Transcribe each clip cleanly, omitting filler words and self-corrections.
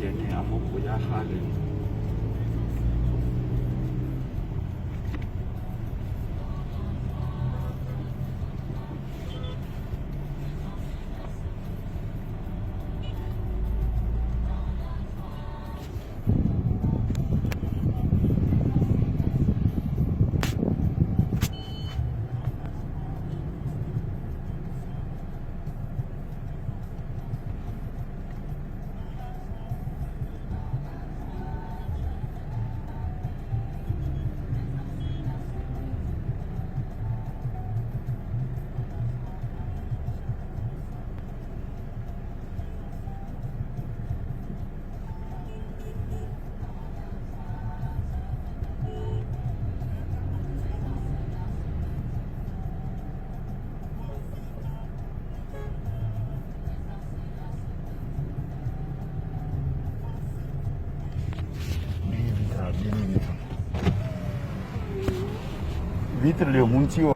gêné à mon voyage. Vitre le Muntio.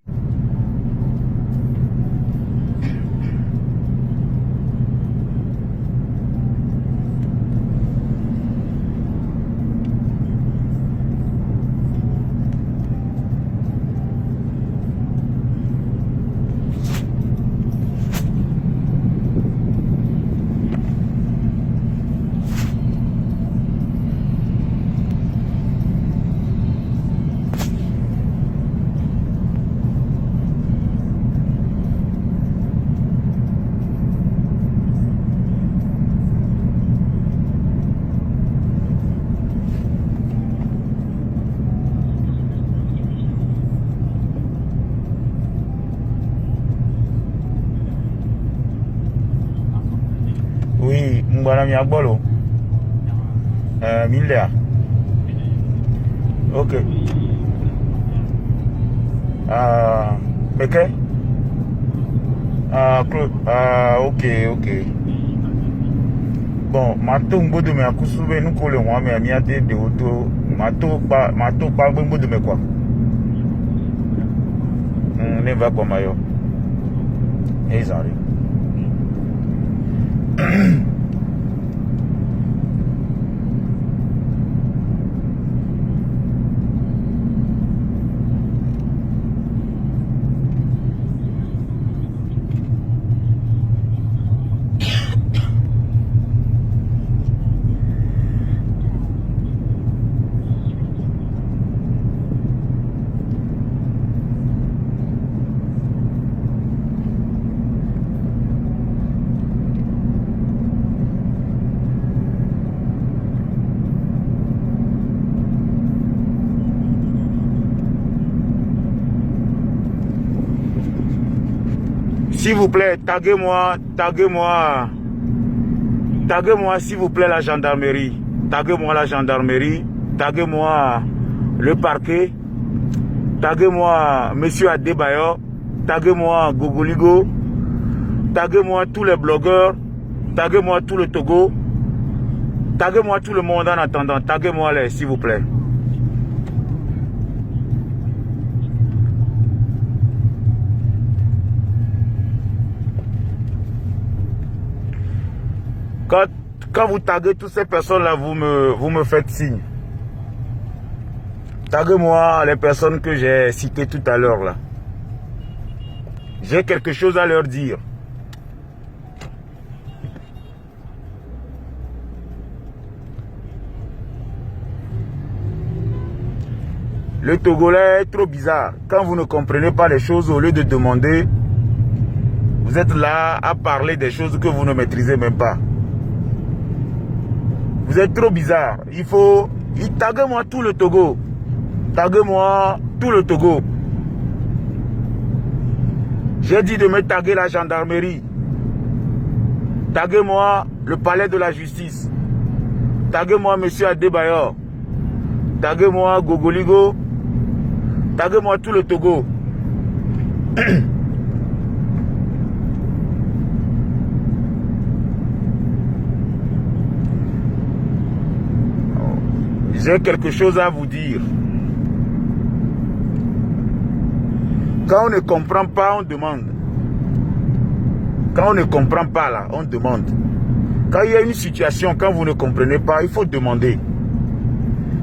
Oui, Mbana Miagbolo. 1000 l'air. Ok. Ok. Ok. Bon, mato mbodo me akusube nukole mwame amiate de auto. Mato pa mbodo me quoi. Ne va comme ailleurs. Et ils arrivent. S'il vous plaît, taguez-moi, s'il vous plaît la gendarmerie. Taguez-moi la gendarmerie, taguez-moi le parquet, taguez-moi Monsieur Adebayo, taguez-moi Gogoligo, taguez-moi tous les blogueurs, taguez-moi tout le Togo, taguez-moi tout le monde en attendant, taguez-moi les, s'il vous plaît. Quand vous taguez toutes ces personnes-là, vous me faites signe. Taguez-moi les personnes que j'ai citées tout à l'heure là. J'ai quelque chose à leur dire. Le Togolais est trop bizarre. Quand vous ne comprenez pas les choses, au lieu de demander, vous êtes là à parler des choses que vous ne maîtrisez même pas. Vous êtes trop bizarre. Taguez-moi tout le Togo. Taguez-moi tout le Togo. J'ai dit de me taguer la gendarmerie. Taguez-moi le palais de la justice. Taguez-moi Monsieur Adebayor. Taguez-moi Gogoligo. Taguez-moi tout le Togo. J'ai quelque chose à vous dire. Quand on ne comprend pas, on demande. Quand on ne comprend pas là, on demande. Quand il y a une situation, quand vous ne comprenez pas, il faut demander.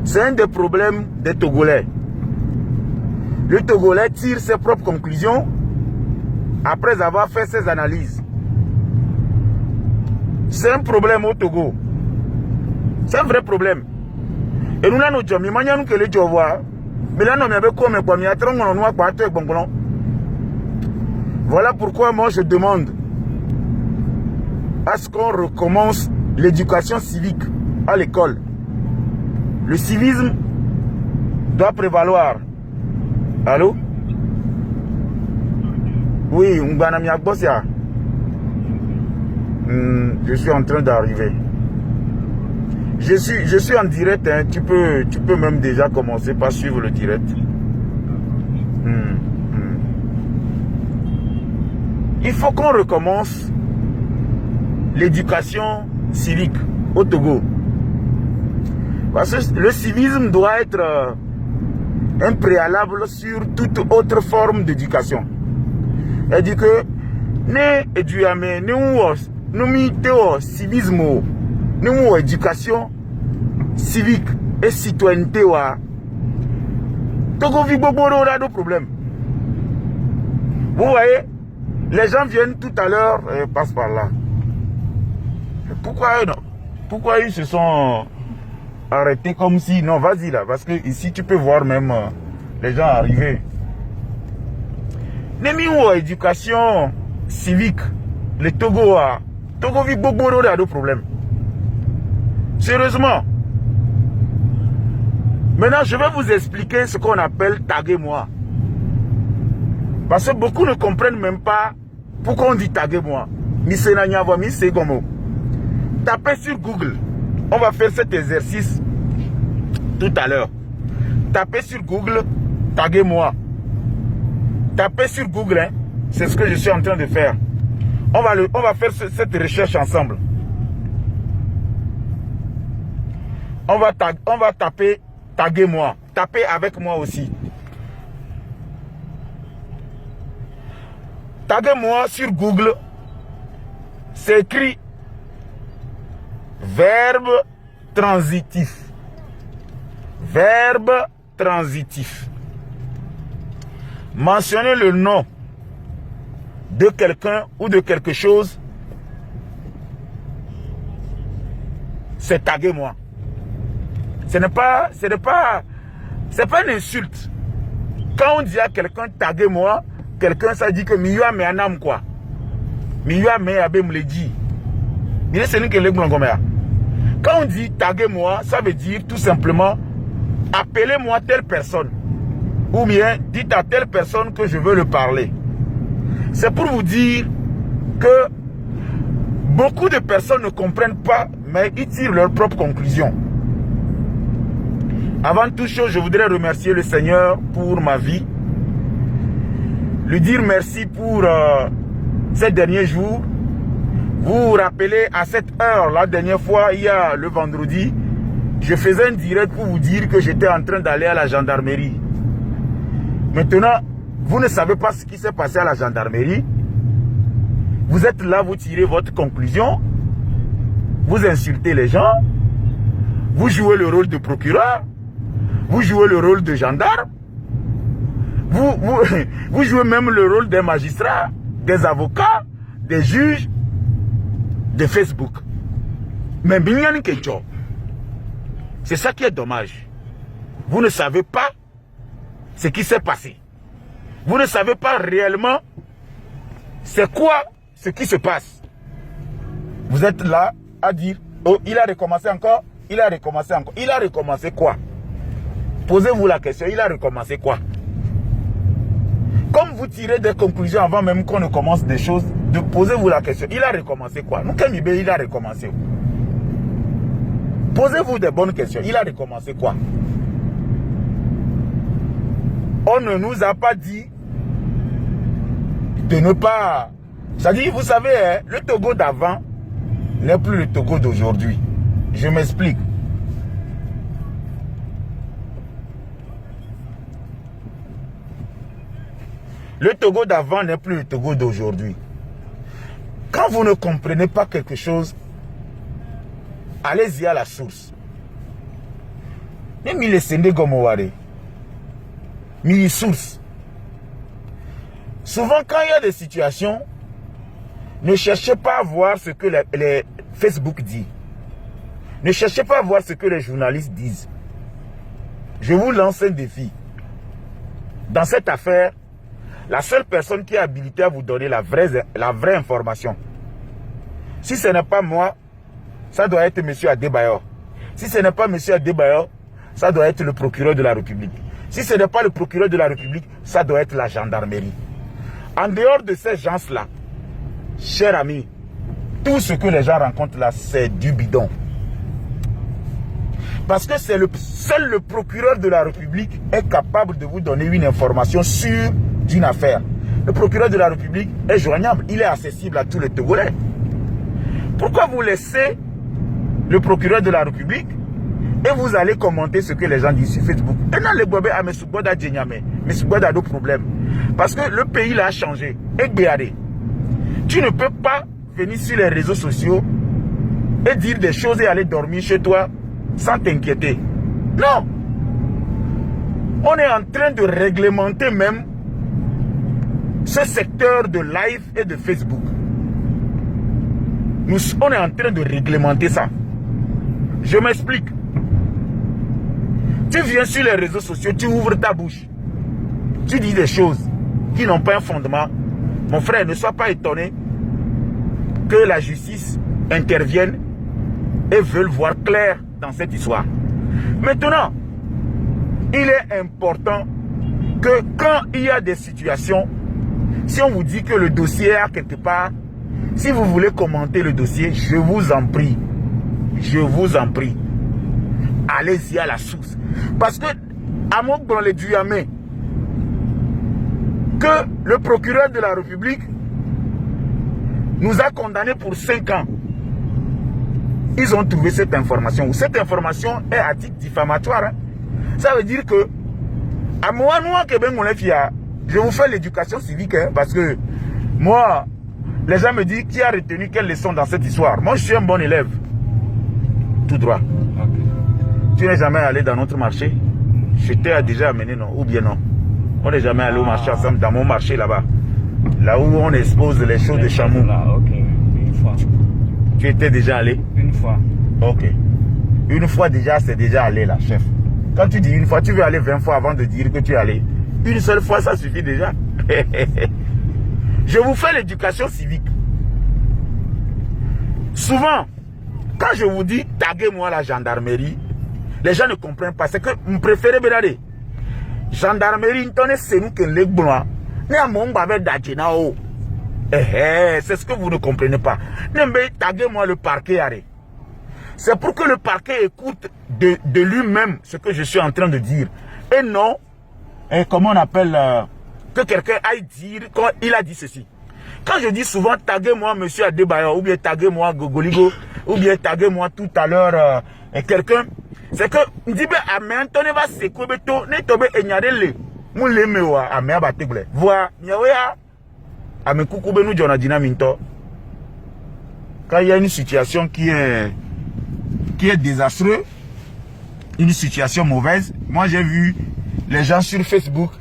C'est un des problèmes des Togolais. Le Togolais tire ses propres conclusions après avoir fait ses analyses. C'est un problème au Togo. C'est un vrai problème. Et nous avons dit, que les gens voient. Mais là, nous avons voilà pourquoi moi je demande à ce qu'on recommence l'éducation civique à l'école. Le civisme doit prévaloir. Allô? Oui, je suis en train d'arriver. Je suis en direct, hein. Tu peux même déjà commencer par suivre le direct. Il faut qu'on recommence l'éducation civique au Togo. Parce que le civisme doit être un préalable sur toute autre forme d'éducation. C'est-à-dire que nous civisme, nous éducation civique et citoyenneté Togo vit beaucoup de problèmes. Vous voyez, les gens viennent tout à l'heure et passent par là. Pourquoi ils se sont arrêtés comme si... Non, vas-y là, parce que ici tu peux voir même les gens arriver. Némi-ou éducation civique, le Togo vit beaucoup de problèmes. Sérieusement. Maintenant, je vais vous expliquer ce qu'on appelle taguer moi. Parce que beaucoup ne comprennent même pas pourquoi on dit taguer moi. Tapez sur Google. On va faire cet exercice tout à l'heure. Tapez sur Google, taguer moi. Tapez sur Google, hein. C'est ce que je suis en train de faire. On va faire cette recherche ensemble. On va taper taguer moi. Tapez avec moi aussi. Taguer moi sur Google. C'est écrit verbe transitif. Verbe transitif. Mentionnez le nom de quelqu'un ou de quelque chose. C'est taguer moi. C'est pas une insulte. Quand on dit à quelqu'un taguer moi, quelqu'un ça dit que miwa me anam quoi. Miwa me abe me le dit. Quand on dit taguer moi, ça veut dire tout simplement appelez-moi telle personne. Ou bien dites à telle personne que je veux le parler. C'est pour vous dire que beaucoup de personnes ne comprennent pas, mais ils tirent leurs propres conclusions. Avant toute chose, je voudrais remercier le Seigneur pour ma vie. Lui dire merci pour ces derniers jours. Vous vous rappelez, à cette heure, la dernière fois, il y a le vendredi, je faisais un direct pour vous dire que j'étais en train d'aller à la gendarmerie. Maintenant, vous ne savez pas ce qui s'est passé à la gendarmerie. Vous êtes là, vous tirez votre conclusion. Vous insultez les gens. Vous jouez le rôle de procureur. Vous jouez le rôle de gendarme. Vous jouez même le rôle des magistrats, des avocats, des juges, de Facebook. Mais c'est ça qui est dommage. Vous ne savez pas ce qui s'est passé. Vous ne savez pas réellement c'est quoi ce qui se passe. Vous êtes là à dire, oh, il a recommencé encore, il a recommencé encore. Il a recommencé quoi? Posez-vous la question, il a recommencé quoi? Comme vous tirez des conclusions avant même qu'on ne commence des choses, posez-vous la question, il a recommencé quoi? Nous, Kemibé, il a recommencé. Posez-vous des bonnes questions, il a recommencé quoi? On ne nous a pas dit de ne pas... C'est-à-dire, vous savez, hein, le Togo d'avant n'est plus le Togo d'aujourd'hui. Je m'explique. Le Togo d'avant n'est plus le Togo d'aujourd'hui. Quand vous ne comprenez pas quelque chose, allez-y à la source. Même il est sendé comme Ouare. Mais source. Souvent, quand il y a des situations, ne cherchez pas à voir ce que les Facebook dit. Ne cherchez pas à voir ce que les journalistes disent. Je vous lance un défi. Dans cette affaire, la seule personne qui est habilitée à vous donner la vraie information, si ce n'est pas moi, ça doit être M. Adebayor. Si ce n'est pas M. Adebayor, ça doit être le procureur de la République. Si ce n'est pas le procureur de la République, ça doit être la gendarmerie. En dehors de ces gens-là, chers amis, tout ce que les gens rencontrent là, c'est du bidon. Parce que c'est seul le procureur de la République est capable de vous donner une information sûre d'une affaire. Le procureur de la République est joignable, il est accessible à tous les Togolais. Pourquoi vous laissez le procureur de la République et vous allez commenter ce que les gens disent sur Facebook? Et non, les bobés à Mesouboda Djenyame, Mesouboda a d'autres problèmes. Parce que le pays là a changé. Et regardez, tu ne peux pas venir sur les réseaux sociaux et dire des choses et aller dormir chez toi sans t'inquiéter. Non. On est en train de réglementer même ce secteur de live et de Facebook. On est en train de réglementer ça. Je m'explique. Tu viens sur les réseaux sociaux, tu ouvres ta bouche. Tu dis des choses qui n'ont pas un fondement. Mon frère, ne sois pas étonné que la justice intervienne et veuille voir clair dans cette histoire. Maintenant, il est important que quand il y a des situations, si on vous dit que le dossier est quelque part, si vous voulez commenter le dossier, je vous en prie, allez-y à la source. Parce que, à mon dans les Duyamé, que le procureur de la République nous a condamnés pour 5 ans. Ils ont trouvé cette information. Cette information est à titre diffamatoire. Hein. Ça veut dire que, à moi, je vous fais l'éducation civique, hein, parce que moi, les gens me disent qui a retenu quelle leçon dans cette histoire. Moi, je suis un bon élève. Tout droit. Okay. Tu n'es jamais allé dans notre marché? Je t'ai déjà amené, non? Ou bien non? On n'est jamais allé au marché ensemble, dans mon marché là-bas. Là où on expose les choses de chameau. Ok, une fois. Tu étais déjà allé? Une fois. Ok. Une fois déjà, c'est déjà allé là, chef. Quand tu dis une fois, tu veux aller 20 fois avant de dire que tu es allé. Une seule fois, ça suffit déjà. Je vous fais l'éducation civique. Souvent, quand je vous dis taguez-moi la gendarmerie, les gens ne comprennent pas. C'est que vous préférez regarder. Gendarmerie, c'est nous qui les blancs. C'est ce que vous ne comprenez pas. Taguez-moi le parquet. C'est pour que le parquet écoute de lui-même ce que je suis en train de dire. Et non, comment on appelle, que quelqu'un aille dire quand il a dit ceci. Quand je dis souvent taguez-moi monsieur Adebayor, ou bien taguez-moi Gogoligo, ou bien taguez-moi tout à l'heure quelqu'un, c'est que on dit Anthony va se couper ne tobe enyadele mu lemewa ame abategle voa nyaweya ame kukube nu jona dina minto. Quand il y a une situation qui est désastreuse, une situation mauvaise, moi j'ai vu les gens sur Facebook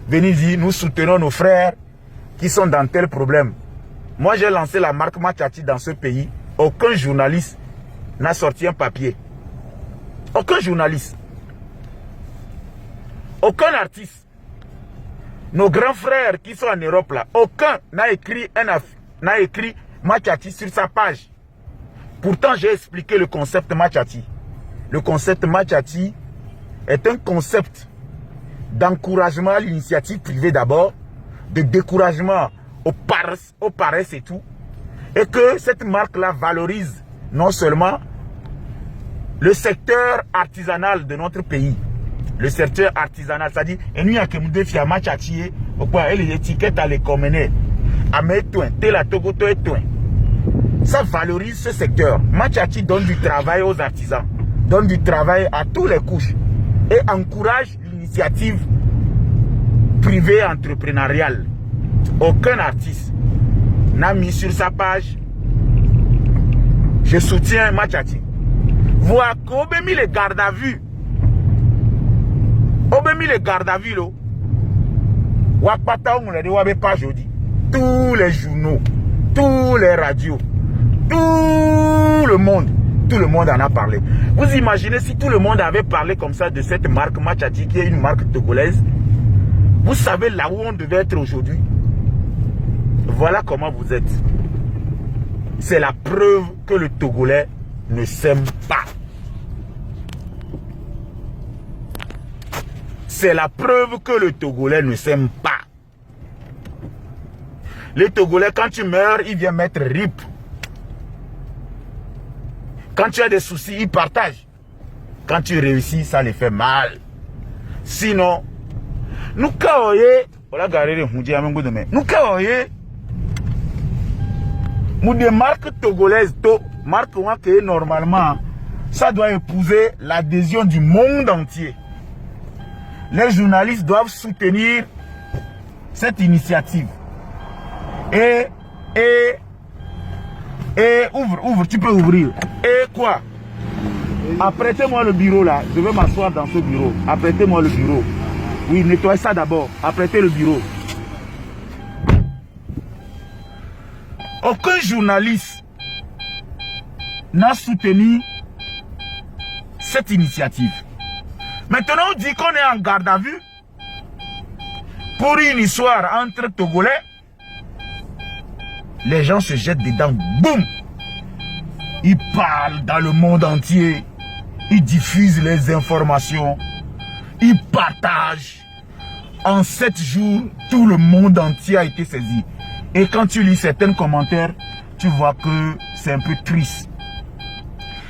venir dire nous soutenons nos frères qui sont dans tel problème. Moi j'ai lancé la marque Machati dans ce pays. Aucun journaliste n'a sorti un papier. Aucun journaliste. Aucun artiste. Nos grands frères qui sont en Europe là, aucun n'a écrit Machati sur sa page. Pourtant j'ai expliqué le concept Machati. Le concept Machati est un concept d'encouragement à l'initiative privée d'abord, de découragement aux paresses et tout, et que cette marque-là valorise non seulement le secteur artisanal de notre pays, le secteur artisanal, c'est-à-dire, et nous, il y a que nous défions Machati, et les étiquettes à les commener, à mettre la Togoto et tout. Ça valorise ce secteur. Machati donne du travail aux artisans, donne du travail à tous les couches, et encourage l'initiative privée entrepreneuriale. Aucun artiste n'a mis sur sa page je soutiens Machati. Voir qu'on mis les gardes à vue. On mis les gardes à vue, là. Wapata, on l'a dit, on l'a pas jeudi. Tous les journaux, tous les radios, tout le monde en a parlé. Vous imaginez si tout le monde avait parlé comme ça de cette marque Machadi, qui est une marque togolaise. Vous savez là où on devait être aujourd'hui. Voilà comment vous êtes. C'est la preuve que le Togolais ne s'aime pas. C'est la preuve que le Togolais ne s'aime pas. Les Togolais, quand tu meurs, ils viennent mettre RIP. Quand tu as des soucis, ils partagent. Quand tu réussis, ça les fait mal. Sinon, nous kaoye, voilà garé les moudia même demain. Nous kaoye, nous des marques togolaises, marque que normalement, ça doit épouser l'adhésion du monde entier. Les journalistes doivent soutenir cette initiative. Et ouvre, tu peux ouvrir. Et quoi? Apprêtez-moi le bureau là. Je vais m'asseoir dans ce bureau. Apprêtez-moi le bureau. Oui, nettoyez ça d'abord. Apprêtez le bureau. Aucun journaliste n'a soutenu cette initiative. Maintenant, on dit qu'on est en garde à vue pour une histoire entre Togolais. Les gens se jettent dedans. Boum! Ils parlent dans le monde entier. Ils diffusent les informations. Ils partagent. En 7 jours, tout le monde entier a été saisi. Et quand tu lis certains commentaires, tu vois que c'est un peu triste.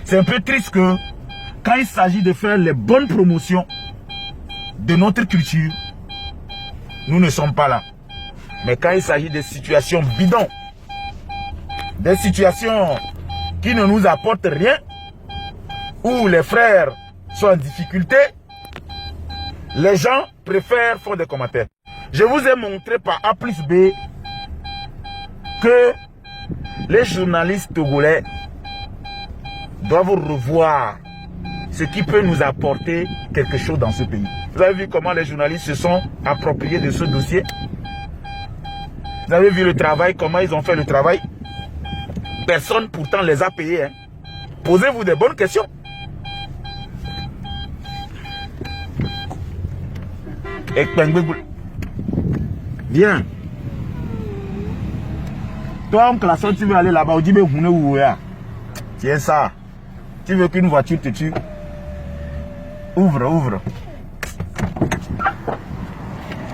C'est un peu triste que quand il s'agit de faire les bonnes promotions de notre culture, nous ne sommes pas là. Mais quand il s'agit de situations bidons, des situations qui ne nous apportent rien, où les frères sont en difficulté, les gens préfèrent faire des commentaires. Je vous ai montré par A plus B que les journalistes togolais doivent revoir ce qui peut nous apporter quelque chose dans ce pays. Vous avez vu comment les journalistes se sont appropriés de ce dossier? Vous avez vu le travail, comment ils ont fait le travail? Personne pourtant les a payés. Hein. Posez-vous des bonnes questions. Viens. Toi, en classe, tu veux aller là-bas, tiens ça. Tu veux qu'une voiture te tue? Ouvre, ouvre.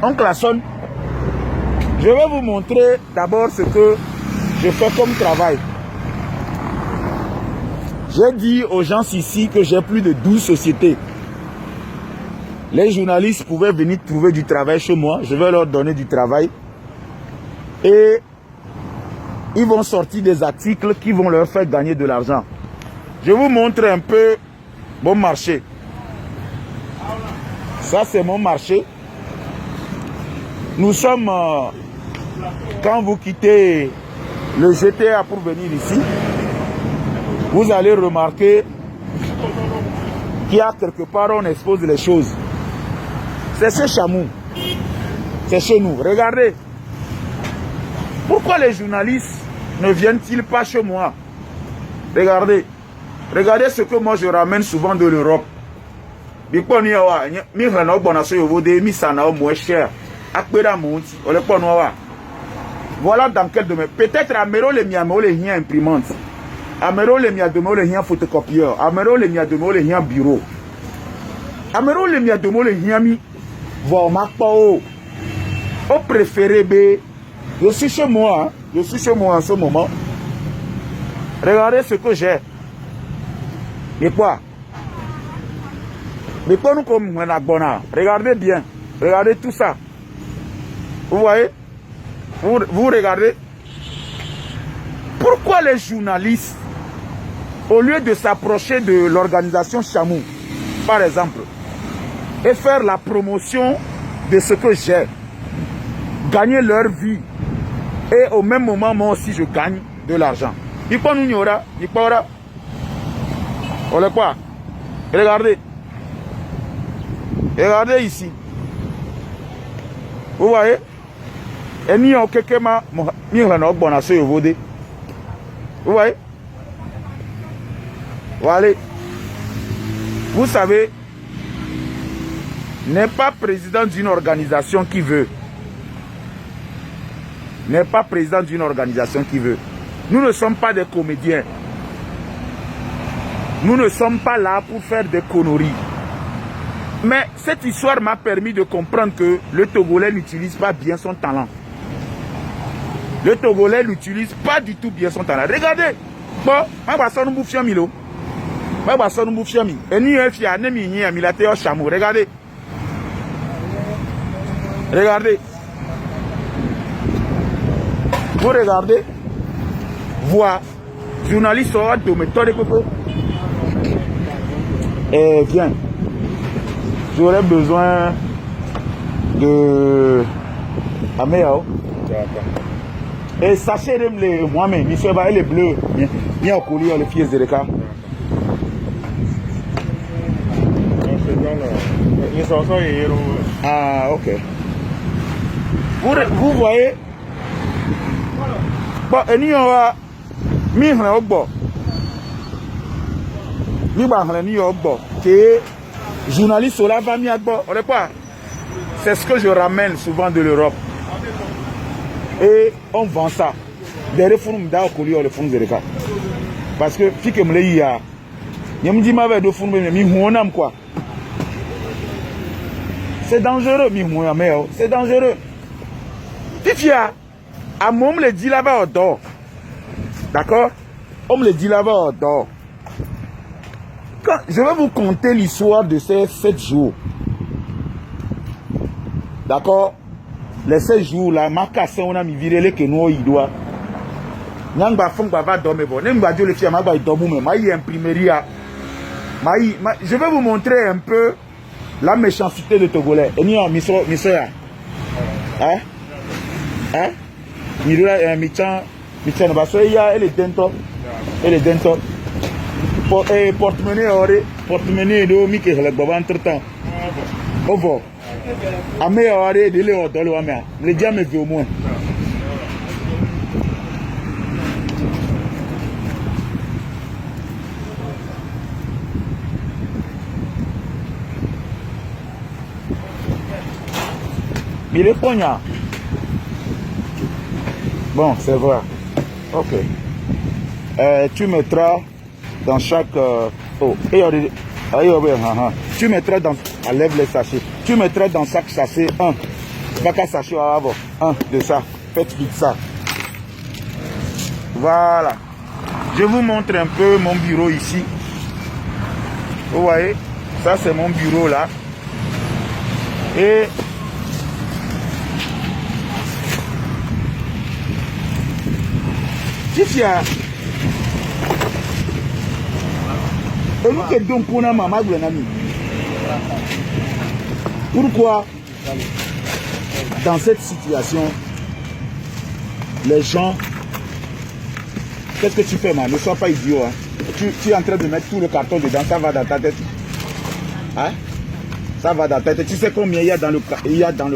Oncle Hassan, je vais vous montrer d'abord ce que je fais comme travail. J'ai dit aux gens ici que j'ai plus de 12 sociétés. Les journalistes pouvaient venir trouver du travail chez moi. Je vais leur donner du travail. Et ils vont sortir des articles qui vont leur faire gagner de l'argent. Je vous montre un peu mon marché. Ça, c'est mon marché. Nous sommes... quand vous quittez le GTA pour venir ici, vous allez remarquer qu'il y a quelque part où on expose les choses. C'est ce chameau. C'est chez nous. Regardez. Pourquoi les journalistes ne viennent-ils pas chez moi? Regardez. Regardez ce que moi je ramène souvent de l'Europe. Voilà dans quel domaine. Peut-être Amero les miamero les hiens imprimante. Amero les miademo les hiens photocopieur. Amero les miademo les hiens bureau. Amero les miademo les hiens mi. Bon, ma pao. Au préféré B. Je suis chez moi. Hein. Je suis chez moi en ce moment. Regardez ce que j'ai. Et quoi? Mais pas nous comme un abonnat. Regardez bien. Regardez tout ça. Vous voyez? Vous regardez? Pourquoi les journalistes, au lieu de s'approcher de l'organisation Chamou, par exemple, et faire la promotion de ce que j'ai, gagner leur vie, et au même moment, moi aussi, je gagne de l'argent. Il n'y aura, On est quoi? Regardez. Regardez ici. Vous voyez? Et ni on quelqu'un m'a mis un bon à ce vodé. Vous voyez? Voilà. Vous savez, n'est pas président d'une organisation qui veut. N'est pas président d'une organisation qui veut. Nous ne sommes pas des comédiens. Nous ne sommes pas là pour faire des conneries. Mais cette histoire m'a permis de comprendre que le Togolais n'utilise pas bien son talent. Le Togolais n'utilise pas du tout bien son talent. Regardez. Bon, je vais vous bouffer un milo. Je vais vous bouffer un milo. Et nous, regardez. Regardez. Vous regardez. Voir. Journaliste de méthode. Et viens. J'aurais besoin de Améao. Et sachez les moi-même, monsieur va les bleus. Il y a un collier, les filles de l'écart. Ah, ok. Vous voyez. Bon, et nous on va. Mihre au bord. Journaliste là va mis à bord. C'est ce que je ramène souvent de l'Europe. Et on vend ça. Des réformes d'Aokouli, les fonds de l'État. Parce que, si que me l'ai dit, il me dit, ma de fonds, mais quoi. C'est dangereux, c'est dangereux. Si à moi, on me le dit là-bas au dehors. D'accord? On me le dit là-bas au dehors. Je vais vous conter l'histoire de ces 7 jours. D'accord? Les 7 jours là, ma casse, on a mis viré que nous, il doit. Je vais vous montrer un peu la méchanceté de Togolais. Et nous, hein? Hein? Porte-monnaie de Mickey, entre-temps. Au revoir. Amé a arrêté de l'eau dans le Amé. Les diamants au moins. Il est poignard. Bon, c'est vrai. Ok. Tu mettras dans chaque... oh, tu mettras dans... Enlève les sachets. Tu mettras dans chaque sachet un. Pas qu'un sachet à avoir. Un de ça. Faites vite ça. Voilà. Je vous montre un peu mon bureau ici. Vous voyez? Ça, c'est mon bureau là. Et... si a... Et nous que donc on a maman Glenami. Pourquoi dans cette situation les gens, qu'est-ce que tu fais, man? Ne sois pas idiot, hein? Tu es en train de mettre tout le carton dedans, ça va dans ta tête, hein? Ça va dans ta tête. Tu sais combien il y a dans le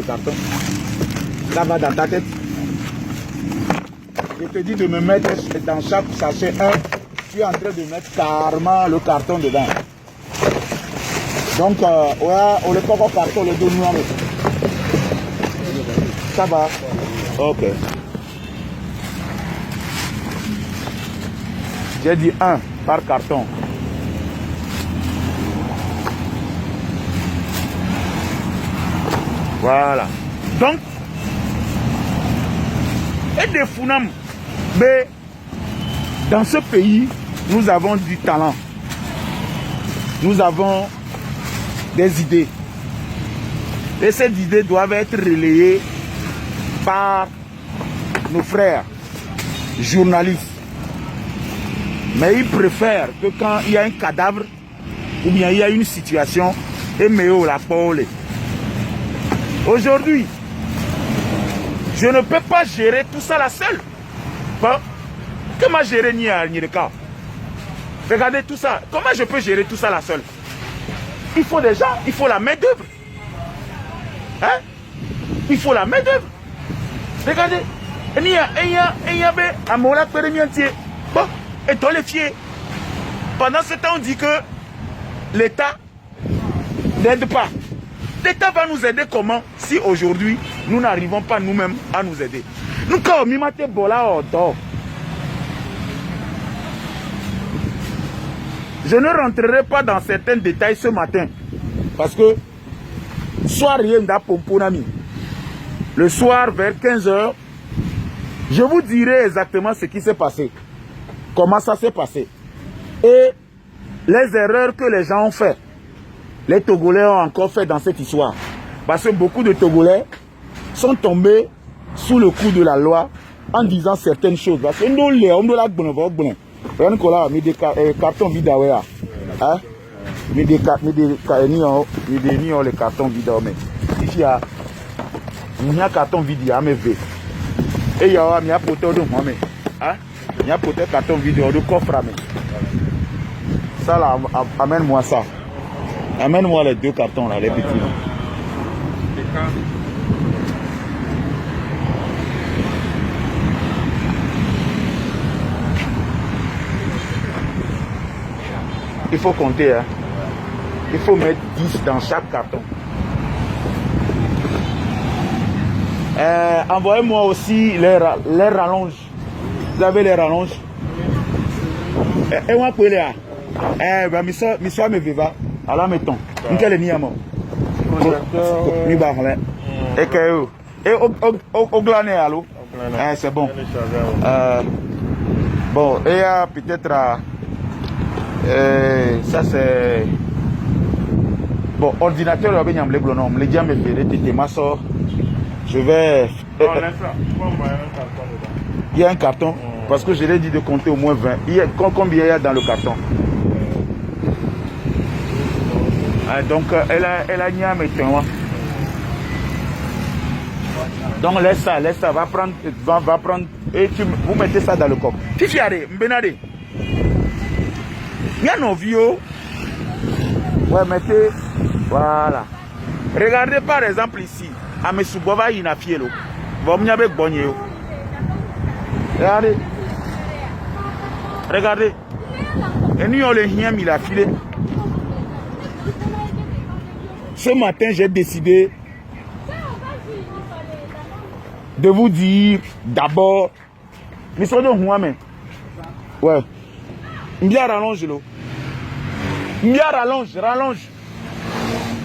carton? Ça va dans ta tête. Je te dis de me mettre dans chaque sachet un. Tu es en train de mettre carrément le carton dedans. Donc, ouais, on le prend au carton, le donne. Ça va? Ok. J'ai dit un par carton. Voilà. Donc, et des Funam, mais dans ce pays, nous avons du talent. Nous avons des idées. Et ces idées doivent être relayées par nos frères journalistes. Mais ils préfèrent que quand il y a un cadavre ou bien il y a une situation, et méo la parole. Aujourd'hui, je ne peux pas gérer tout ça la seule. Bon, que m'a géré ni à ni le cas. Regardez tout ça. Comment je peux gérer tout ça là seul? Il faut des gens, il faut la main d'œuvre. Hein? Il faut la main d'œuvre. Regardez. Il y a un mot là, bon, et dans les fiers. Pendant ce temps, on dit que l'État n'aide pas. L'État va nous aider comment si aujourd'hui, nous n'arrivons pas nous-mêmes à nous aider? Nous, quand on m'a bola auto. Je ne rentrerai pas dans certains détails ce matin. Parce que, soir, rien n'a pomponami. Le soir, vers 15 h, je vous dirai exactement ce qui s'est passé. Comment ça s'est passé. Et les erreurs que les gens ont fait. Les Togolais ont encore fait dans cette histoire. Parce que beaucoup de Togolais sont tombés sous le coup de la loi en disant certaines choses. Parce que nous, les hommes de la bonne, on a mis des cartons vides. Hein? Mais des cartons vides. Ici, il y a un carton vide, il y a un V. Et il y a un poteau de moi. Il y a un poteau de carton vide de coffre. Ça là, amène-moi ça. Amène-moi les 2 cartons là, les petits. Il faut compter, hein. Il faut mettre 10 dans chaque carton. Envoyez-moi aussi les rallonges. Vous avez les rallonges? Et moi, pour les monsieur me viva. Alors, mettons. Quel est niamo? Et que. Et au glané, allô? C'est bon. Bon, et peut-être. Ça, c'est. Bon, ordinateur, je vais. Il y a un carton. Parce que je l'ai dit de compter au moins 20. Combien il y a dans le carton? Donc, elle a mis un métron. Donc, laisse ça, va prendre. Et vous mettez ça dans le coffre. Fifiare, Mbenade. Il y a nos vieux. Ouais, mettez. Voilà. Regardez par exemple ici. À Mesubova, il y a un fielo. Regardez. Regardez. Et nous, on les chiens, il a filé. Ce matin, j'ai décidé de vous dire d'abord. Mais c'est de moi, mais. Ouais. Bien rallonge l'eau. Bien rallonge.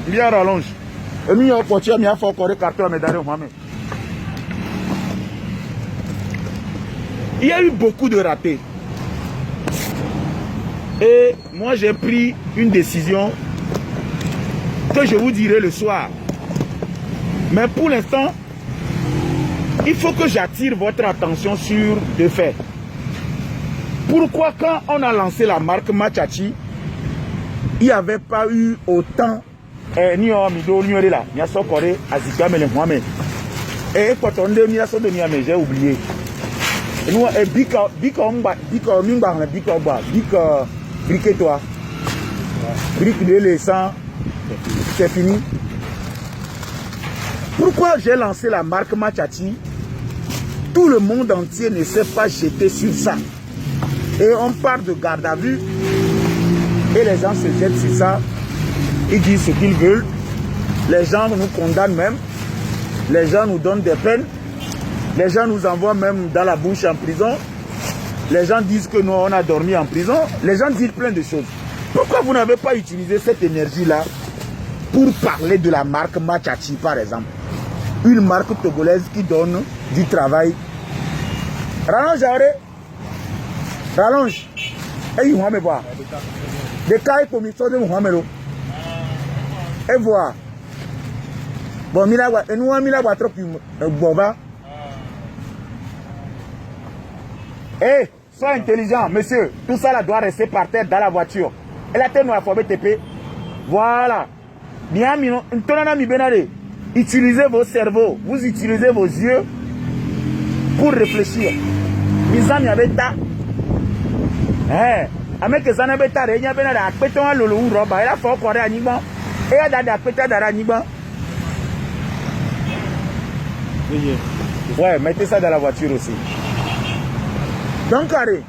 Bien rallonge. Et nous, on continue à faire encore des cartons, mais d'ailleurs, moi, mais. Il y a eu beaucoup de ratés. Et moi, j'ai pris une décision que je vous dirai le soir. Mais pour l'instant, il faut que j'attire votre attention sur deux faits. Pourquoi quand on a lancé la marque Machachi, il n'y avait pas eu autant et quand on j'ai oublié. Nous, briquez-toi. Brique de l'essence, c'est fini. Pourquoi j'ai lancé la marque Machachi? Tout le monde entier ne s'est pas jeté sur ça. Et on parle de garde à vue. Et les gens se jettent sur ça. Ils disent ce qu'ils veulent. Les gens nous condamnent même. Les gens nous donnent des peines. Les gens nous envoient même dans la bouche en prison. Les gens disent que nous, on a dormi en prison. Les gens disent plein de choses. Pourquoi vous n'avez pas utilisé cette énergie-là pour parler de la marque Machachi, par exemple? Une marque togolaise qui donne du travail. Rallonge, rallonge. Et il va me voir. Des cas comme ils sont de Mohamed. Et voir. Bon, et nous, on a trop bon, va. Eh, sois intelligent, monsieur. Tout ça là doit rester par terre dans la voiture. Et la tête nous a formé TP. Voilà. Bien, utilisez vos cerveaux. Vous utilisez vos yeux pour réfléchir. Ameke Zanabe Tare, Nya Bena, Péton, Lolo, Roba, et la fois qu'on a Niban, et à Dada Péta d'Araniban. Ouais, mettez ça dans la voiture aussi. Donc, carré.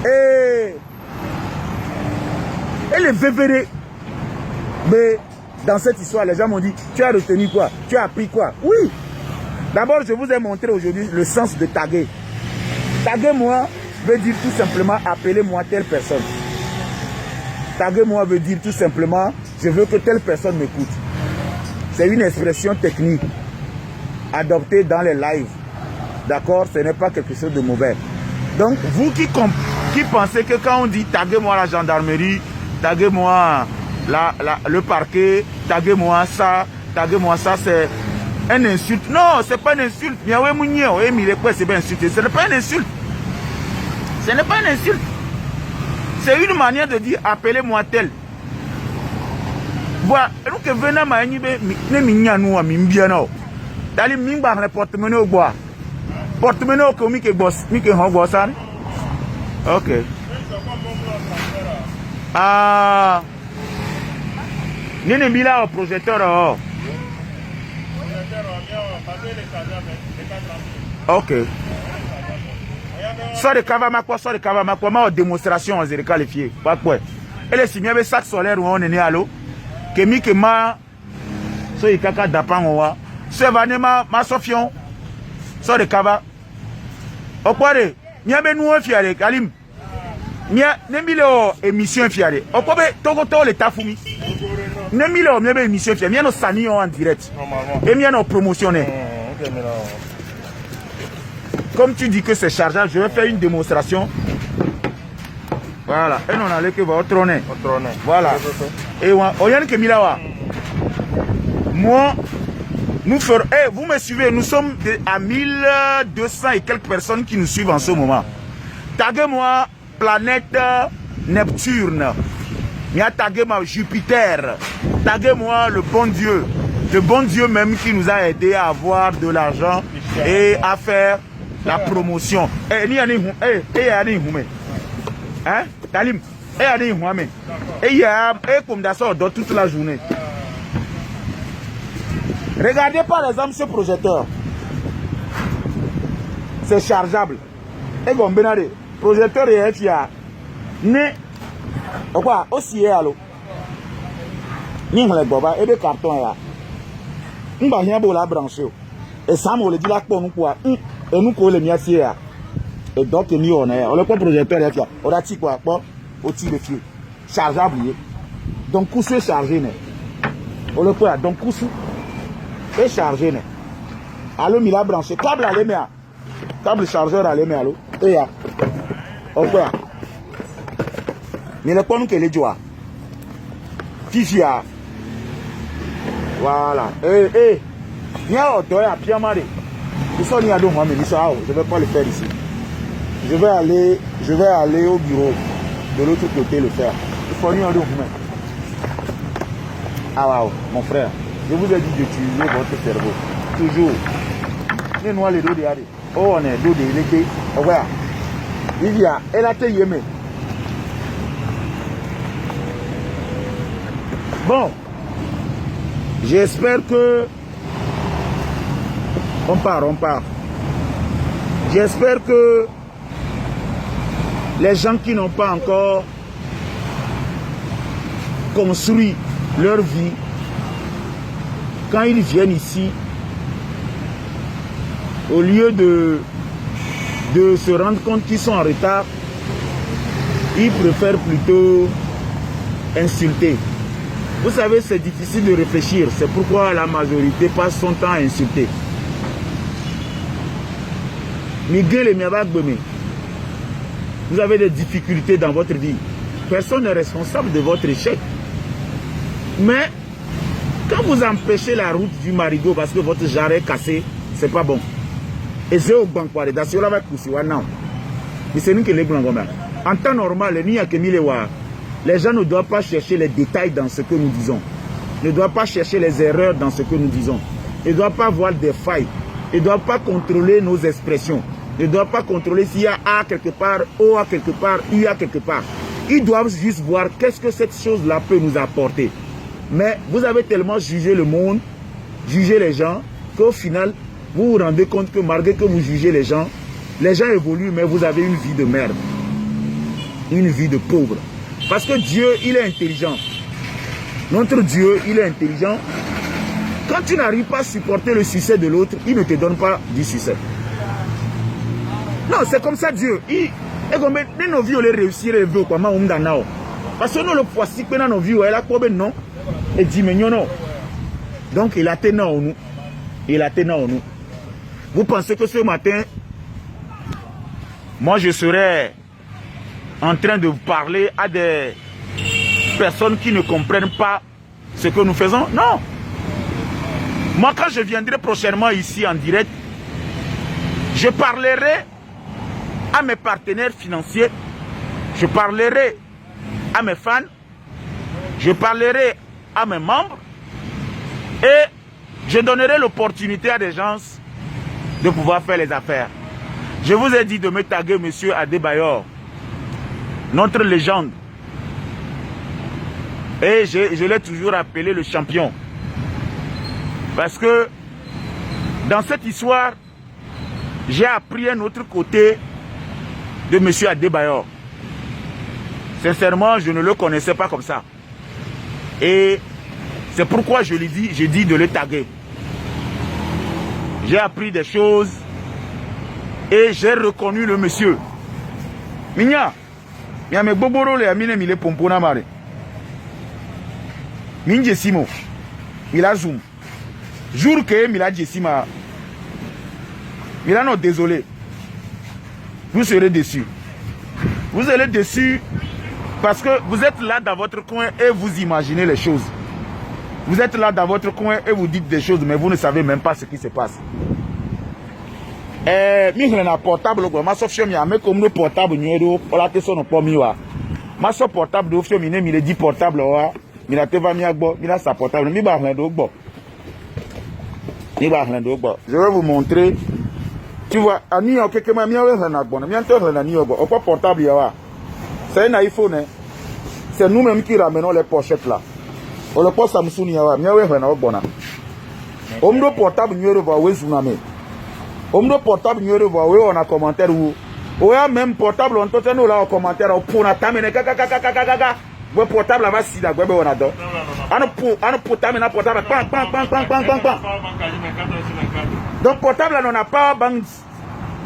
Et les VVD. Mais dans cette histoire, les gens m'ont dit, tu as retenu quoi? Tu as appris quoi? Oui. D'abord, je vous ai montré aujourd'hui le sens de taguer. Taguer moi veut dire tout simplement appelez-moi telle personne. Taguer moi veut dire tout simplement je veux que telle personne m'écoute. C'est une expression technique adoptée dans les lives. D'accord? Ce n'est pas quelque chose de mauvais. Donc, vous qui pensez que quand on dit taguez-moi la gendarmerie, taguez-moi le parquet, taguez-moi ça, c'est une insulte. Non, c'est pas une insulte. C'est pas insulté. Ce n'est pas une insulte. Ce n'est pas une insulte. C'est une manière de dire appelez-moi tel. Voilà, nous que venons à ne mignano à mimbiano. Dali mimba le porte-monnaie au bois. Porte-monnaie au comique et boss, Mickey Hogwartsan. Ok. Ah. Nene Mila au projecteur. Ok. Sort de Kavamakwa, ma démonstration, on s'est qualifié. Pas quoi. Et les signes avec sac solaire où on est né à l'eau. Que mi que ma. So y kaka dapangowa. Se vanema ma sofion. Sort de Kava. Okware. Miabe nous fiare Kalim. Mia nemilo émission fiare. Okwabe togoto le tafumi. Nemilo miabe émission fiare. Mia no sani en direct. Et mia no promotionné. Comme tu dis que c'est chargeable, je vais faire une démonstration. Voilà. Et non allez que va au trône. Voilà. Et Oyan Kemilawa. Moi, nous ferons. Eh, vous me suivez, nous sommes à 1200 et quelques personnes qui nous suivent en ce moment. Taguez-moi planète Neptune. Taguez-moi Jupiter. Taguez-moi le bon Dieu. Le bon Dieu même qui nous a aidé à avoir de l'argent et à faire la promotion. Eh, ni ani hu, ani hume. Hein? Talim, ani hume. Comme ça dort toute la journée. Regardez par exemple ce projecteur. C'est chargeable. Et bon, benade, projecteur est fier. Ne, quoi, aussi allo. Ni le boba et des cartons là. On va rien pour la brancher. Et ça me le dit là pour nous quoi. Et nous pour les miassiers. Et donc nous on est. On le projecteur est fier. On a dit quoi? Bon, au tir de feu. Chargeable. Donc coup c'est chargé. On le peut donc coup est chargé. Allô, il a branché. Câble à l'émea. Câble chargeur à l'émea. Et ya. Ok. Mais le point que les joie. Fifia. Voilà. Eh. Il y a un à Pierre Marie. Ils sont ni à deux mois, mais je ne vais pas le faire ici. Je vais aller au bureau de l'autre côté le faire. Il faut ni à deux mois. Ah waouh, mon frère. Je vous ai dit d'utiliser votre cerveau. Toujours. Nous noirs les dos de Yadi. Oh, on est dos de l'été. Oh, voilà. Il y a. Elle a été yémé. Bon. J'espère que. On part. J'espère que les gens qui n'ont pas encore construit leur vie, quand ils viennent ici, au lieu de se rendre compte qu'ils sont en retard, ils préfèrent plutôt insulter. Vous savez, c'est difficile de réfléchir. C'est pourquoi la majorité passe son temps à insulter. Miguel et Miabagbeme, vous avez des difficultés dans votre vie. Personne n'est responsable de votre échec. Mais quand vous empêchez la route du marigot parce que votre jarret est cassé, c'est pas bon. Et c'est au banc quoi, mais c'est nous qui les blancs. En temps normal, les gens ne doivent pas chercher les détails dans ce que nous disons. Ne doivent pas chercher les erreurs dans ce que nous disons. Ils ne doivent pas voir des failles. Ils ne doivent pas contrôler nos expressions. ne doivent pas contrôler s'il y a A quelque part, O A quelque part, I A quelque part. Ils doivent juste voir qu'est-ce que cette chose-là peut nous apporter. Mais vous avez tellement jugé le monde, jugé les gens, qu'au final, vous vous rendez compte que malgré que vous jugez les gens évoluent, mais vous avez une vie de merde. Une vie de pauvre. Parce que Dieu, il est intelligent. Notre Dieu, il est intelligent. Quand tu n'arrives pas à supporter le succès de l'autre, il ne te donne pas du succès. Non, c'est comme ça Dieu. Nos vies, on les réussir, les vies, parce que nous, le poisson, dans nos vies, elle a quoi, non? Et dit, mais non. Donc, il a tenu en nous. Il a tenu en nous. Vous pensez que ce matin, moi, je serais en train de parler à des personnes qui ne comprennent pas ce que nous faisons? Non. Moi, quand je viendrai prochainement ici en direct, je parlerai à mes partenaires financiers, je parlerai à mes fans, je parlerai à mes membres et je donnerai l'opportunité à des gens de pouvoir faire les affaires. Je vous ai dit de me taguer monsieur Adebayor, notre légende. Et je l'ai toujours appelé le champion. Parce que dans cette histoire, j'ai appris un autre côté de M. Adebayor. Sincèrement, je ne le connaissais pas comme ça. Et c'est pourquoi je dis de le taguer. J'ai appris des choses et j'ai reconnu le monsieur. Minya, il y a mes boboro les amine mille pompona mare. Min Jessimo, il a zoom. Jour que Mila Jessima, Milano, désolé. Vous serez déçus. Vous serez déçus parce que vous êtes là dans votre coin et vous imaginez les choses. Vous êtes là dans votre coin et vous dites des choses, mais vous ne savez même pas ce qui se passe. Je portable, ma soeur, mais comme le portable, ma soeur portable, il dit portable, il a sa portable, je vais vous montrer. Tu vois, à New York, portable, c'est un iPhone. C'est nous-mêmes qui ramenons les pochettes là. On le poste Samsung, on me portable, on me portable, on a commentaire ou même portable, on te nous là en commentaire, pour la table, le portable là-bas, si la gueule on a d'autres. On portable, portable, donc portable là, on n'a pas banque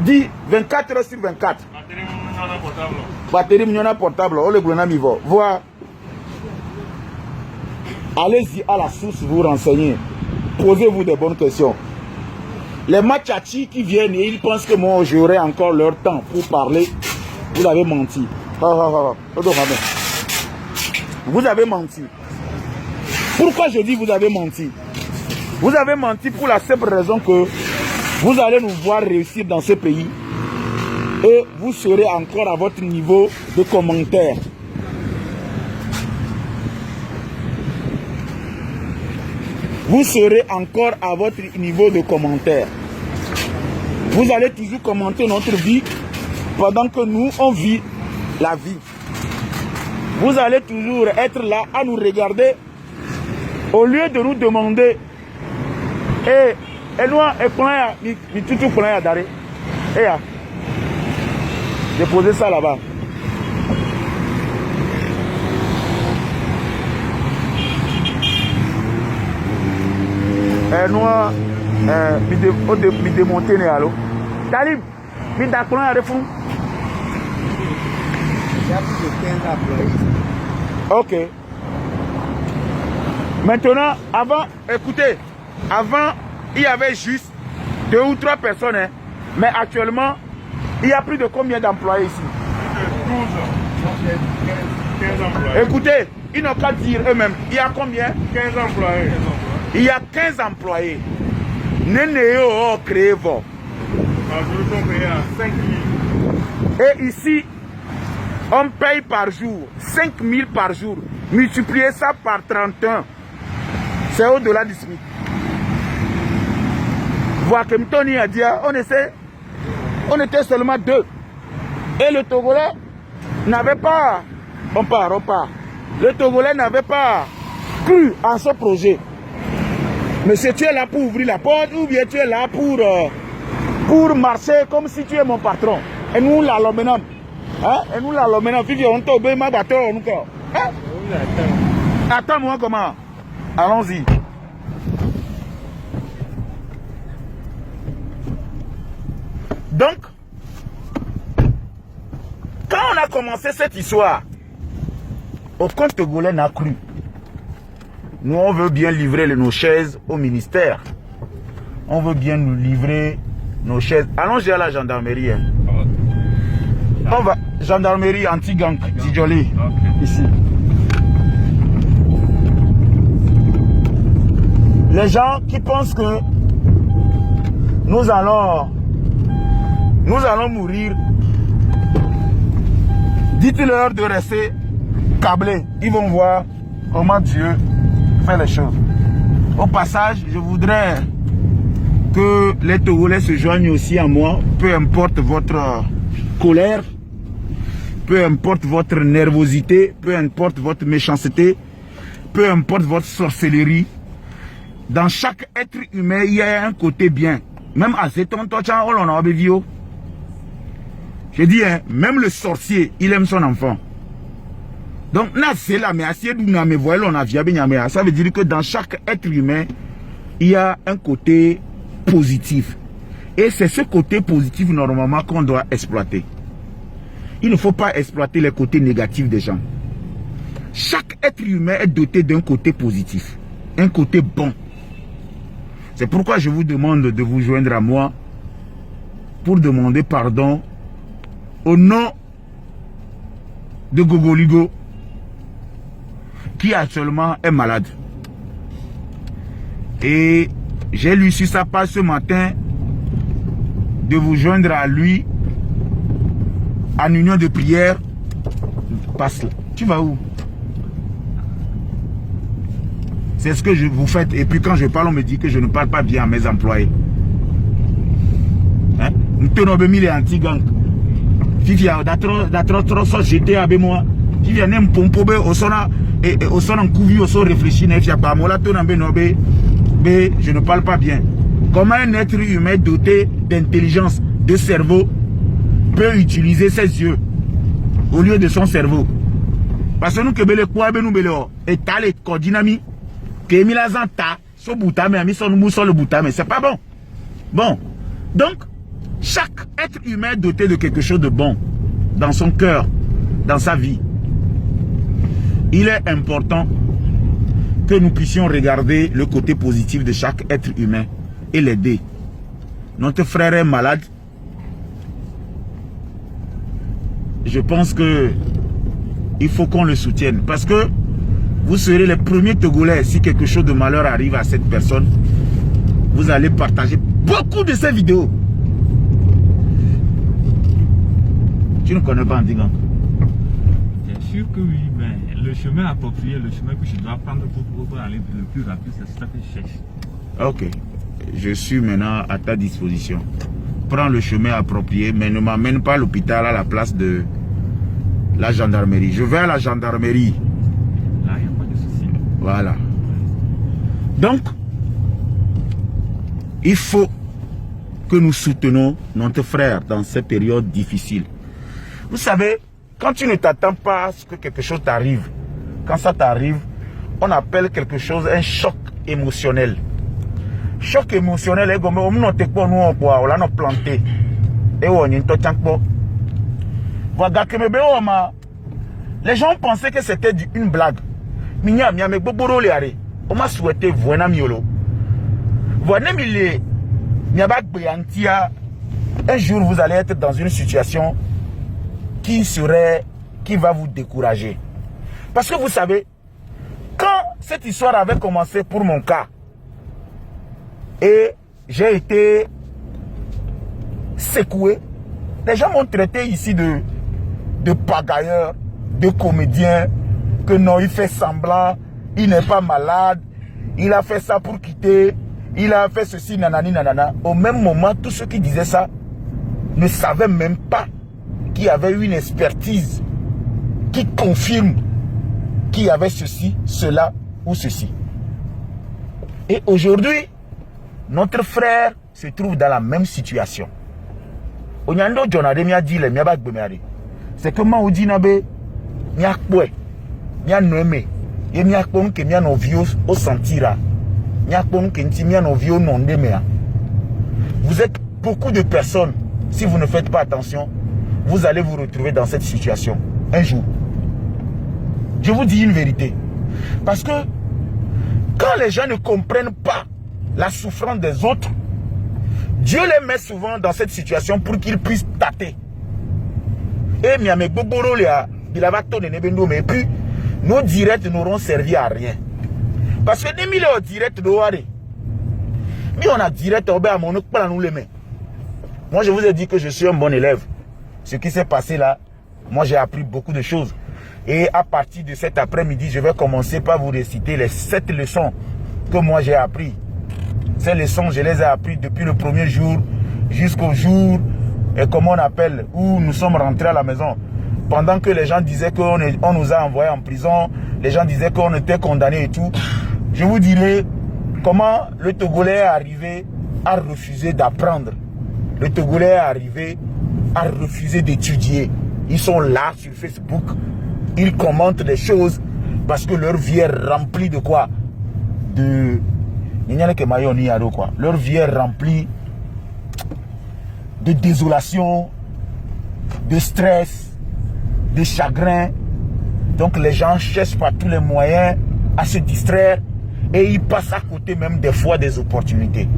dit 24 heures sur 24. Batterie mignonne portable, on le grenade mivo. Voir. Allez-y à la source, vous renseigner. Posez-vous des bonnes questions. Les machachi qui viennent et ils pensent que moi j'aurai encore leur temps pour parler. Vous avez menti. Vous avez menti. Pourquoi je dis vous avez menti? Vous avez menti pour la simple raison que vous allez nous voir réussir dans ce pays et vous serez encore à votre niveau de commentaire. Vous serez encore à votre niveau de commentaire. Vous allez toujours commenter notre vie pendant que nous, on vit la vie. Vous allez toujours être là à nous regarder au lieu de nous demander et nous, j'ai posé ça là-bas. Nous, mi démonter les allo. Talib, mi d'accord à refou. Il y a plus de 15 employés. Ok. Maintenant, avant, écoutez, avant, il y avait juste 2 ou 3 personnes, hein, mais actuellement, il y a plus de combien d'employés ici? 15 employés. Écoutez, ils n'ont qu'à dire eux-mêmes, il y a combien? 15 employés. Il y a 15 employés. Nénéo créé vos. Nous sommes payés à 5 000. Et ici, on paye par jour 5 000 par jour. Multipliez ça par 31. C'est au-delà du SMIC. Voir que Tony a dit, on essaie. On était seulement 2. Et le Togolais n'avait pas... On part. Le Togolais n'avait pas cru en ce projet. Monsieur, tu es là pour ouvrir la porte ou bien tu es là pour marcher comme si tu es mon patron. Et nous, là, l'homme. Hein? Et nous, là, l'homme. On tombe, ma bateau, nous, quoi. Hein? Attends-moi, comment? Allons-y. Donc, quand on a commencé cette histoire, aucun Togolais n'a cru. Nous, on veut bien livrer nos chaises au ministère. On veut bien nous livrer nos chaises. Allons-y à la gendarmerie. Hein. On va, gendarmerie anti-gang, Tidjoli, ici. Les gens qui pensent que nous allons mourir, dites-leur de rester câblés. Ils vont voir comment Dieu fait les choses. Au passage, je voudrais que les Togolais se joignent aussi à moi, peu importe votre colère, peu importe votre nervosité, peu importe votre méchanceté, peu importe votre sorcellerie. Dans chaque être humain, il y a un côté bien. Même à cet temps, je dis, hein, même le sorcier, il aime son enfant. Donc, ça veut dire que dans chaque être humain, il y a un côté positif. Et c'est ce côté positif, normalement, qu'on doit exploiter. Il ne faut pas exploiter les côtés négatifs des gens. Chaque être humain est doté d'un côté positif, un côté bon. C'est pourquoi je vous demande de vous joindre à moi pour demander pardon au nom de Gogoligo, qui actuellement est malade. Et j'ai lu sur sa page ce matin de vous joindre à lui en union de prière. Passe là. Tu vas où? C'est ce que vous faites. Et puis quand je parle, on me dit que je ne parle pas bien à mes employés. Hein? Les anti-gang. Fifia, d'atro société avec moi. Fifia, n'aime pompo, au son en couvi, au son réfléchi, n'efia pas. Moi, là, je ne parle pas bien. Comment un être humain doté d'intelligence, de cerveau, peut utiliser ses yeux au lieu de son cerveau? Parce que nous, que bele quoi, nous bele et t'as les coordinami, que mi la zanta, so boutame, ami son mousso le boutame, c'est pas bon. Bon. Donc, chaque être humain doté de quelque chose de bon dans son cœur, dans sa vie, il est important que nous puissions regarder le côté positif de chaque être humain et l'aider. Notre frère est malade. Je pense que il faut qu'on le soutienne parce que vous serez les premiers Togolais. Si quelque chose de malheur arrive à cette personne, vous allez partager beaucoup de ces vidéos. Tu ne connais pas Antigang? Bien sûr que oui, mais le chemin approprié, le chemin que je dois prendre pour aller le plus rapide, c'est ça que je cherche. Ok, je suis maintenant à ta disposition. Prends le chemin approprié, mais ne m'amène pas à l'hôpital à la place de la gendarmerie. Je vais à la gendarmerie. Là, il n'y a pas de souci. Voilà. Donc, il faut que nous soutenons notre frère dans cette période difficile. Vous savez, quand tu ne t'attends pas à ce que quelque chose t'arrive, quand ça t'arrive, on appelle quelque chose un choc émotionnel. Choc émotionnel est comme on a planté. Et on a les gens pensaient que c'était une blague. On m'a souhaité voir miolo. Un jour vous allez être dans une situation qui va vous décourager. Parce que vous savez, quand cette histoire avait commencé pour mon cas, et j'ai été secoué, les gens m'ont traité ici de pagailleur, de comédien, que non, il fait semblant, il n'est pas malade, il a fait ça pour quitter, il a fait ceci, nanani, nanana. Au même moment, tous ceux qui disaient ça ne savaient même pas qu'il y avait une expertise qui confirme qu'il y avait ceci, cela ou ceci. Et aujourd'hui, notre frère se trouve dans la même situation. C'est que moi, je dis, vous êtes beaucoup de personnes, si vous ne faites pas attention, vous allez vous retrouver dans cette situation un jour. Je vous dis une vérité. Parce que quand les gens ne comprennent pas la souffrance des autres, Dieu les met souvent dans cette situation pour qu'ils puissent tâter. Et puis nos directs n'auront servi à rien. Parce que des milliers de directs mais on a direct moi je vous ai dit que je suis un bon élève. Ce qui s'est passé là, moi j'ai appris beaucoup de choses. Et à partir de cet après-midi, je vais commencer par vous réciter les 7 leçons que moi j'ai appris. Ces leçons, je les ai appris depuis le premier jour jusqu'au jour, et comment on appelle, où nous sommes rentrés à la maison. Pendant que les gens disaient qu'on nous a envoyés en prison, les gens disaient qu'on était condamnés et tout. Je vous dirai comment le Togolais est arrivé à refuser d'apprendre. Le Togolais est arrivé à refuser d'étudier. Ils sont là sur Facebook. Ils commentent des choses parce que leur vie est remplie de quoi? Leur vie est remplie de désolation, de stress, de chagrin. Donc les gens cherchent par tous les moyens à se distraire et ils passent à côté même des fois des opportunités.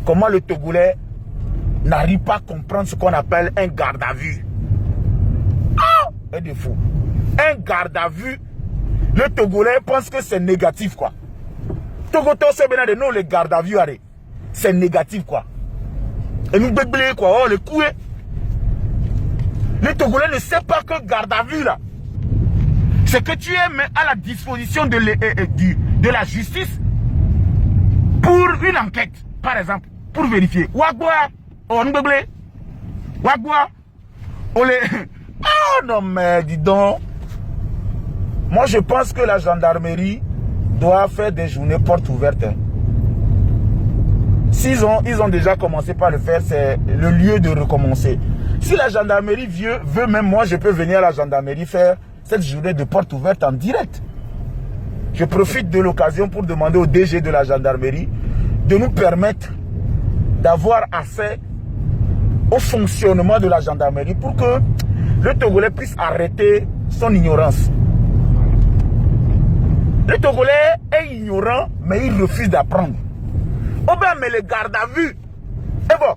Comment le Togolais n'arrive pas à comprendre ce qu'on appelle un garde à vue? Un défaut. Un garde à vue, le Togolais pense que c'est négatif quoi. Togoto c'est bien de nous les gardes à vue, c'est négatif quoi. Et nous bébé quoi, oh le coup. Le Togolais ne sait pas que garde à vue là, c'est que tu es à la disposition de la justice pour une enquête, par exemple, pour vérifier. Wagwa, oh nous bébé, Wagwa, oh les. Oh non mais dis donc. Moi je pense que la gendarmerie doit faire des journées portes ouvertes. Ils ont déjà commencé par le faire, c'est le lieu de recommencer. Si la gendarmerie veut même, moi je peux venir à la gendarmerie faire cette journée de portes ouvertes en direct. Je profite de l'occasion pour demander au DG de la gendarmerie de nous permettre d'avoir accès au fonctionnement de la gendarmerie pour que le Togolais puisse arrêter son ignorance. Le Togolais est ignorant, mais il refuse d'apprendre. Oh ben, mais les gardes à vue, et bon,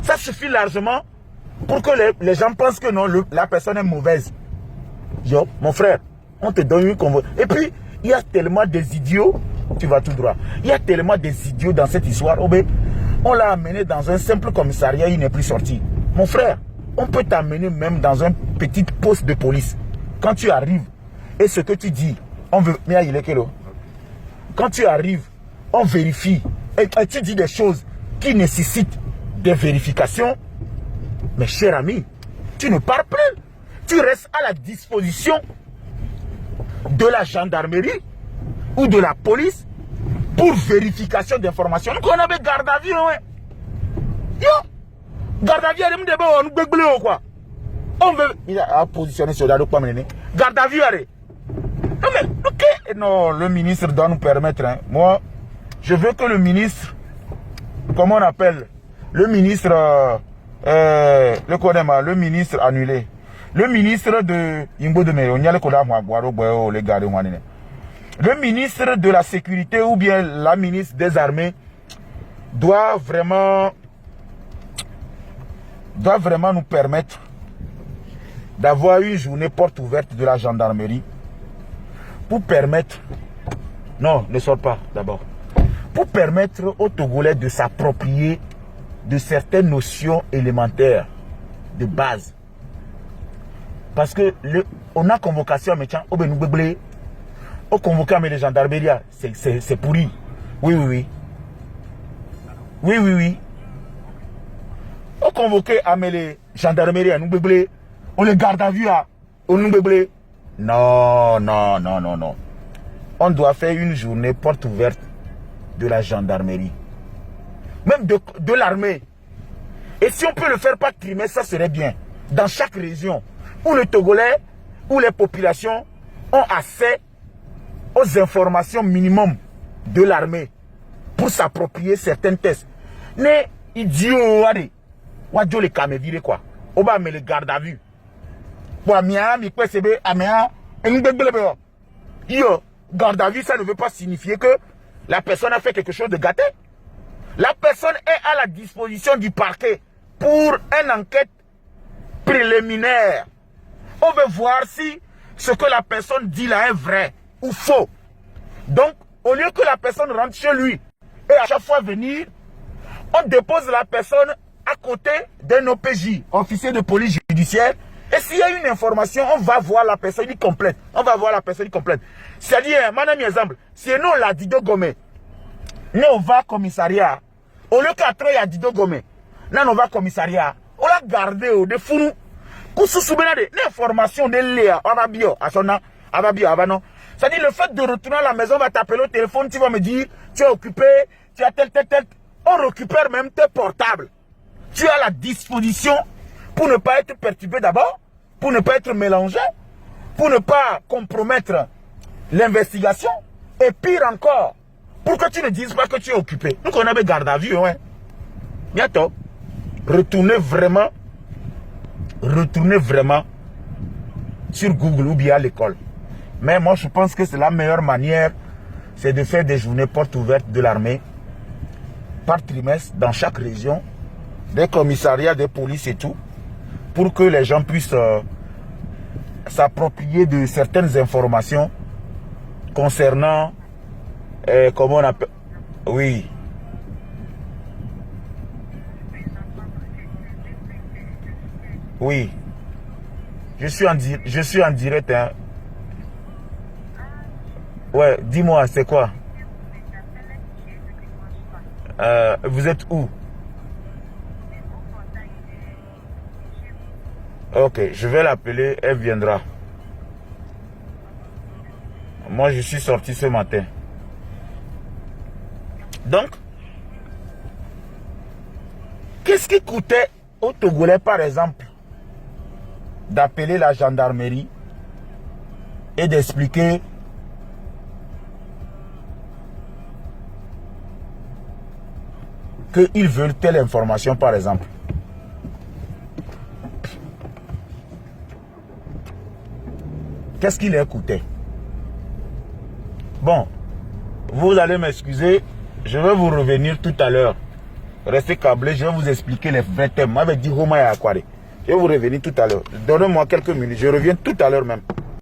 ça suffit largement pour que les gens pensent que non, la personne est mauvaise. Yo, mon frère, on te donne une convocation. Et puis, il y a tellement des idiots, tu vas tout droit. Il y a tellement des idiots dans cette histoire. Oh ben, on l'a amené dans un simple commissariat, il n'est plus sorti. Mon frère, on peut t'amener même dans un petit poste de police. Quand tu arrives, et ce que tu dis, on veut... Quand tu arrives, on vérifie. Et tu dis des choses qui nécessitent des vérifications. Mais cher ami, tu ne pars plus. Tu restes à la disposition de la gendarmerie ou de la police pour vérification d'informations. Donc on avait garde à vue, ouais. Yo! Garde à vue, on quoi. On veut... Il a positionné sur la route, pas mener. Garde à vue, allez. Non mais, ok. Non, le ministre doit nous permettre. Hein. Moi, je veux que le ministre, comment on appelle, le ministre, le ministre annulé. Le ministre de le ministre de la sécurité ou bien la ministre des armées doit vraiment nous permettre d'avoir une journée porte ouverte de la gendarmerie pour permettre, non, ne sors pas d'abord, pour permettre aux Togolais de s'approprier de certaines notions élémentaires de base. Parce que on a convocation, mais tiens, on convoqué mais les gendarmeries, c'est pourri. Oui, oui, oui. Oui, oui, oui. On convoquait à les gendarmeries à nous bébé. On les garde à vue à nous bébé. Non, non, non, non, non. On doit faire une journée porte ouverte de la gendarmerie. Même de l'armée. Et si on peut le faire par trimestre, ça serait bien. Dans chaque région où les Togolais, où les populations ont accès aux informations minimum de l'armée pour s'approprier certains tests. Mais idiot, allez, wadjo les caméras quoi. On va me le garde à vue. Yo, garde à vue, ça ne veut pas signifier que la personne a fait quelque chose de gâté. La personne est à la disposition du parquet pour une enquête préliminaire. On veut voir si ce que la personne dit là est vrai ou faux. Donc, au lieu que la personne rentre chez lui et à chaque fois venir, on dépose la personne à côté d'un OPJ, officier de police judiciaire. Et s'il y a une information, on va voir la personne complète. On va voir la personne complète. C'est-à-dire, mon ami exemple, si nous la Dido Gomé, nous on va au commissariat. Au lieu qu'à trois, il y a Dido Gomé. Nous on va au commissariat. On l'a gardé au de fou. L'information de Léa, on va bien, à son nom, on va bien, non. C'est-à-dire, le fait de retourner à la maison, on va t'appeler au téléphone, tu vas me dire, tu es occupé, tu as tel. On récupère même tes portables. Tu as la disposition pour ne pas être perturbé d'abord, pour ne pas être mélangé, pour ne pas compromettre l'investigation, et pire encore, pour que tu ne dises pas que tu es occupé. Nous on avait garde à vue, ouais. Bientôt, retournez vraiment sur Google ou bien à l'école. Mais moi, je pense que c'est la meilleure manière, c'est de faire des journées portes ouvertes de l'armée par trimestre dans chaque région, des commissariats, des polices et tout, pour que les gens puissent s'approprier de certaines informations concernant, comment on appelle, oui. Oui. Je suis en direct, hein. Ouais, dis-moi, c'est quoi? Vous êtes où? Ok, je vais l'appeler, elle viendra. Moi, je suis sorti ce matin. Donc, qu'est-ce qui coûtait aux Togolais, par exemple, d'appeler la gendarmerie et d'expliquer qu'ils veulent telle information, par exemple? Qu'est-ce qu'il leur coûtait? Bon, vous allez m'excuser, je vais vous revenir tout à l'heure. Restez câblés, je vais vous expliquer les vrais thèmes. Moi, je vais dire, je vais vous revenir tout à l'heure. Donnez-moi quelques minutes, je reviens tout à l'heure même.